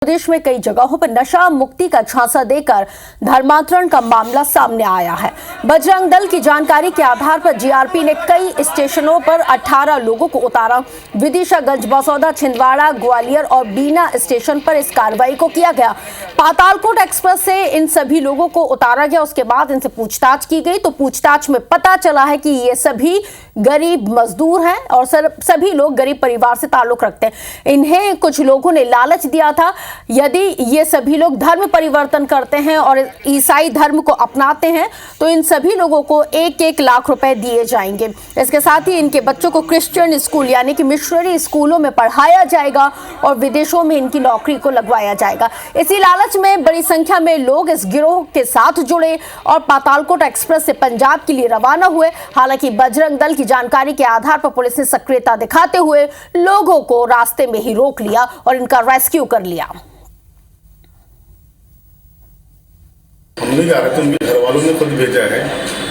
प्रदेश में कई जगहों पर नशा मुक्ति का झांसा देकर धर्मांतरण का मामला सामने आया है। बजरंग दल की जानकारी के आधार पर जीआरपी ने कई स्टेशनों पर 18 लोगों को उतारा। विदिशा, गंज बसौदा, छिंदवाड़ा, ग्वालियर और बीना स्टेशन पर इस कार्रवाई को किया गया। पातालकोट एक्सप्रेस से इन सभी लोगों को उतारा गया। उसके बाद इनसे पूछताछ की गई तो पूछताछ में पता चला है कि ये सभी गरीब मजदूर हैं और सभी लोग गरीब परिवार से ताल्लुक रखते हैं। इन्हें कुछ लोगों ने लालच दिया था, यदि ये सभी लोग धर्म परिवर्तन करते हैं और ईसाई धर्म को अपनाते हैं तो इन सभी लोगों को 1-1 लाख रुपए दिए जाएंगे। इसके साथ ही इनके बच्चों को क्रिश्चियन स्कूल यानी कि मिशनरी स्कूलों में पढ़ाया जाएगा और विदेशों में इनकी नौकरी को लगवाया जाएगा। इसी लालच में बड़ी संख्या में लोग इस गिरोह के साथ जुड़े और पातालकोट एक्सप्रेस से पंजाब के लिए रवाना हुए। हालांकि बजरंग दल की जानकारी के आधार पर पुलिस ने सक्रियता दिखाते हुए लोगों को रास्ते में ही रोक लिया और इनका रेस्क्यू कर लिया। हम नहीं जा रहे थे, उनके घर वालों ने खुद भेजा है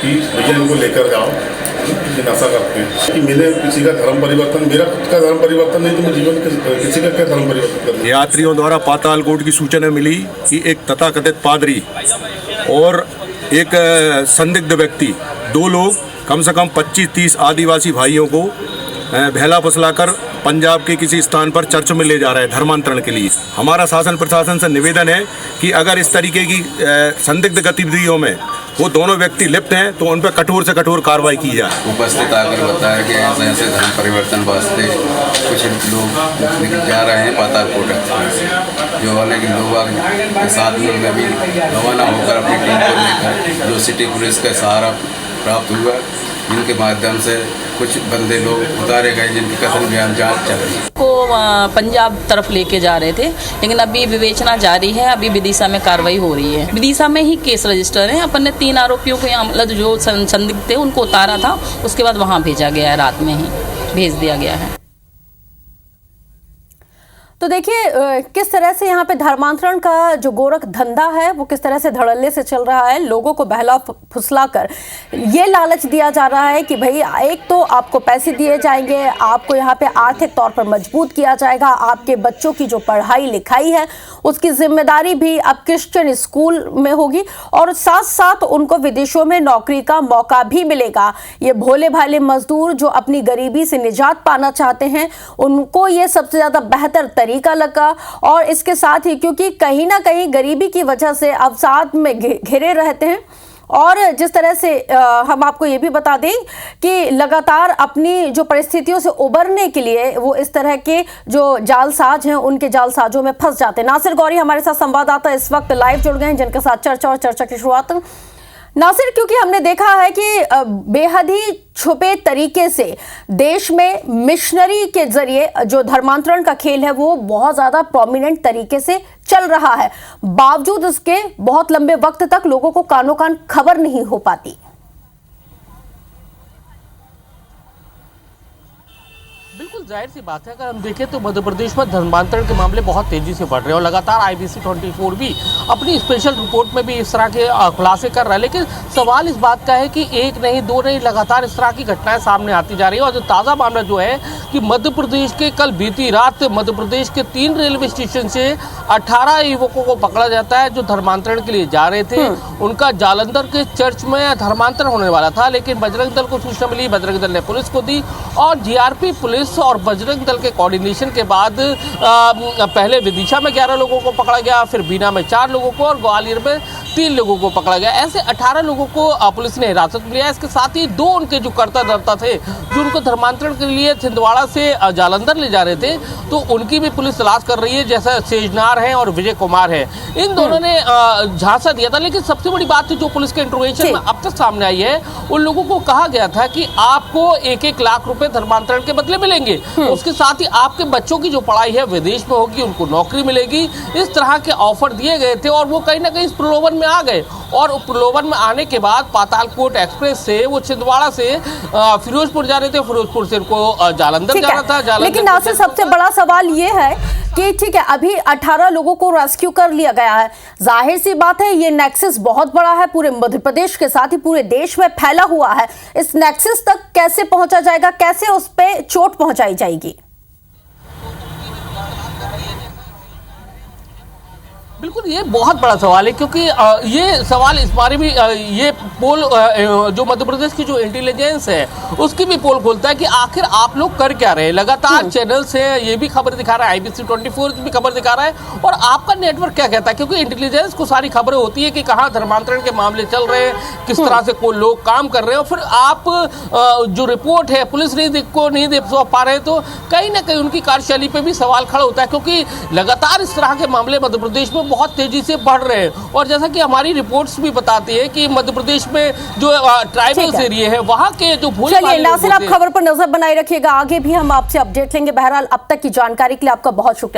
कि भैया इनको लेकर जाओ, नशा करते हैं कि मैंने किसी का धर्म परिवर्तन, मेरा खुद का धर्म परिवर्तन नहीं तो मैं जीवन किसी का क्या धर्म परिवर्तन कर। यात्रियों द्वारा पातालकोट की सूचना मिली कि एक तथाकथित पादरी और एक संदिग्ध व्यक्ति, 2 लोग कम से कम 25-30 आदिवासी भाइयों को बहला फुसलाकर पंजाब के किसी स्थान पर चर्च में ले जा रहे हैं धर्मांतरण के लिए। हमारा शासन प्रशासन से निवेदन है कि अगर इस तरीके की संदिग्ध गतिविधियों में वो दोनों व्यक्ति लिप्त हैं तो उन पर कठोर से कठोर कार्रवाई की जाए। उपस्थित आकर बताया कि ऐसे धर्म परिवर्तन वास्ते कुछ लोग जा रहे हैं पातालकोट एक्सप्रेस, जो वाले के लोग के साथ में उनमें भी रवाना होकर अपनी टीम को लेकर जो सिटी पुलिस का सहारा प्राप्त हुआ, जिनके माध्यम से कुछ बंदे लोग उतारे गए जिनकी कथन बयान जांच चल रही है। को पंजाब तरफ लेके जा रहे थे, लेकिन अभी विवेचना जारी है। अभी विदिशा में कार्रवाई हो रही है। विदिशा में ही केस रजिस्टर है। अपन ने 3 आरोपियों को यहाँ जो संदिग्ध थे उनको उतारा था, उसके बाद वहाँ भेजा गया है, रात में ही भेज दिया गया है। तो देखिए किस तरह से यहाँ पे धर्मांतरण का जो गोरख धंधा है वो किस तरह से धड़ल्ले से चल रहा है। लोगों को बहला फुसला कर ये लालच दिया जा रहा है कि भाई एक तो आपको पैसे दिए जाएंगे, आपको यहाँ पे आर्थिक तौर पर मजबूत किया जाएगा, आपके बच्चों की जो पढ़ाई लिखाई है उसकी जिम्मेदारी भी अब क्रिश्चियन स्कूल में होगी और साथ साथ उनको विदेशों में नौकरी का मौका भी मिलेगा। ये भोले भाले मजदूर जो अपनी गरीबी से निजात पाना चाहते हैं उनको ये सबसे ज़्यादा बेहतर तरीका लगा। और इसके साथ ही क्योंकि कहीं ना कहीं गरीबी की वजह से अवसाद में घिरे रहते हैं और जिस तरह से हम आपको ये भी बता दें कि लगातार अपनी जो परिस्थितियों से उबरने के लिए वो इस तरह के जो जालसाज हैं उनके जालसाजों में फंस जाते हैं। नासिर गौरी हमारे साथ संवाददाता इस वक्त लाइव जुड़ गए हैं, जिनके साथ चर्चा की शुरुआत। नासिर, क्योंकि हमने देखा है कि बेहद ही छुपे तरीके से देश में मिशनरी के जरिए जो धर्मांतरण का खेल है वो बहुत ज्यादा प्रोमिनेंट तरीके से चल रहा है, बावजूद इसके बहुत लंबे वक्त तक लोगों को कानों कान खबर नहीं हो पाती। बिल्कुल जाहिर सी बात है, अगर हम देखें तो मध्य प्रदेश में धर्मांतरण के मामले बहुत तेजी से बढ़ रहे हैं और लगातार IBC 24 भी अपनी स्पेशल रिपोर्ट में भी इस तरह के खुलासे कर रहा है। लेकिन सवाल इस बात का है कि 1 नहीं 2 नहीं, लगातार इस तरह की घटनाएं सामने आती जा रही है। और जो ताज़ा मामला जो है कि मध्य प्रदेश के कल बीती रात मध्य प्रदेश के 3 रेलवे स्टेशन से 18 युवकों को पकड़ा जाता है जो धर्मांतरण के लिए जा रहे थे। उनका जालंधर के चर्च में धर्मांतरण होने वाला था, लेकिन बजरंग दल को सूचना मिली, बजरंग दल ने पुलिस को दी और जीआरपी पुलिस और बजरंग दल के कोऑर्डिनेशन के बाद पहले विदिशा में 11 लोगों को पकड़ा गया, फिर बीना में 4 लोगों को और ग्वालियर में 3 लोगों को पकड़ा गया। ऐसे 18 लोगों को पुलिस ने हिरासत में लिया। इसके साथ ही 2 उनके जो कर्ता धर्ता थे जो उनको धर्मांतरण के लिए छिंदवाड़ा से जालंधर ले जा रहे थे, तो उनकी भी पुलिस तलाश कर रही है, जैसा सेजनार है और विजय कुमार है। इन दोनों ने झांसा दिया था। लेकिन सबसे बड़ी बात जो पुलिस के इंट्रोगेशन में अब तक सामने आई है, उन लोगों को कहा गया था कि आपको 1-1 लाख रुपए धर्मांतरण के बदले मिलेंगे, उसके साथ ही आपके बच्चों की जो पढ़ाई है विदेश में होगी, उनको नौकरी मिलेगी। इस तरह के ऑफर दिए गए थे और वो कहीं ना कहीं इस प्रलोभन में आ गए और प्रलोभन में आने के बाद पातालकोट एक्सप्रेस से वो छिंदवाड़ा से फिरोजपुर जा रहे थे, फिरोजपुर से उनको जालंधर जाना था। लेकिन नासिर, सबसे बड़ा सवाल ये है कि ठीक है अभी 18 लोगों को रेस्क्यू कर लिया गया है, जाहिर सी बात है ये नेक्सस बहुत बड़ा है, पूरे मध्य प्रदेश के साथ ही पूरे देश में फैला हुआ है। इस नेक्सस तक कैसे पहुंचा जाएगा, कैसे उस पे चोट पहुंचाई जाएगी? बिल्कुल, ये बहुत बड़ा सवाल है क्योंकि ये सवाल इस बारे में ये पोल जो मध्य प्रदेश की जो इंटेलिजेंस है उसकी भी पोल खोलता है कि आखिर आप लोग कर क्या रहे हैं। लगातार चैनल्स हैं, ये भी खबर दिखा रहा है, IBC 24 भी खबर दिखा रहा है, और आपका नेटवर्क क्या कहता है? क्योंकि इंटेलिजेंस को सारी खबरें होती है कि कहाँ धर्मांतरण के मामले चल रहे हैं, किस तरह से कोई लोग काम कर रहे हैं, और फिर आप जो रिपोर्ट है पुलिस नहीं दे पा रहे, तो कहीं ना कहीं उनकी कार्यशैली पे भी सवाल खड़ा होता है क्योंकि लगातार इस तरह के मामले मध्य प्रदेश में बहुत तेजी से बढ़ रहे हैं। और जैसा कि हमारी रिपोर्ट्स भी बताती है कि मध्य प्रदेश में जो ट्राइबल एरिया है वहाँ के जो चलिए नासिर, आप खबर पर नजर बनाए रखिएगा, आगे भी हम आपसे अपडेट लेंगे। बहरहाल अब तक की जानकारी के लिए आपका बहुत शुक्रिया।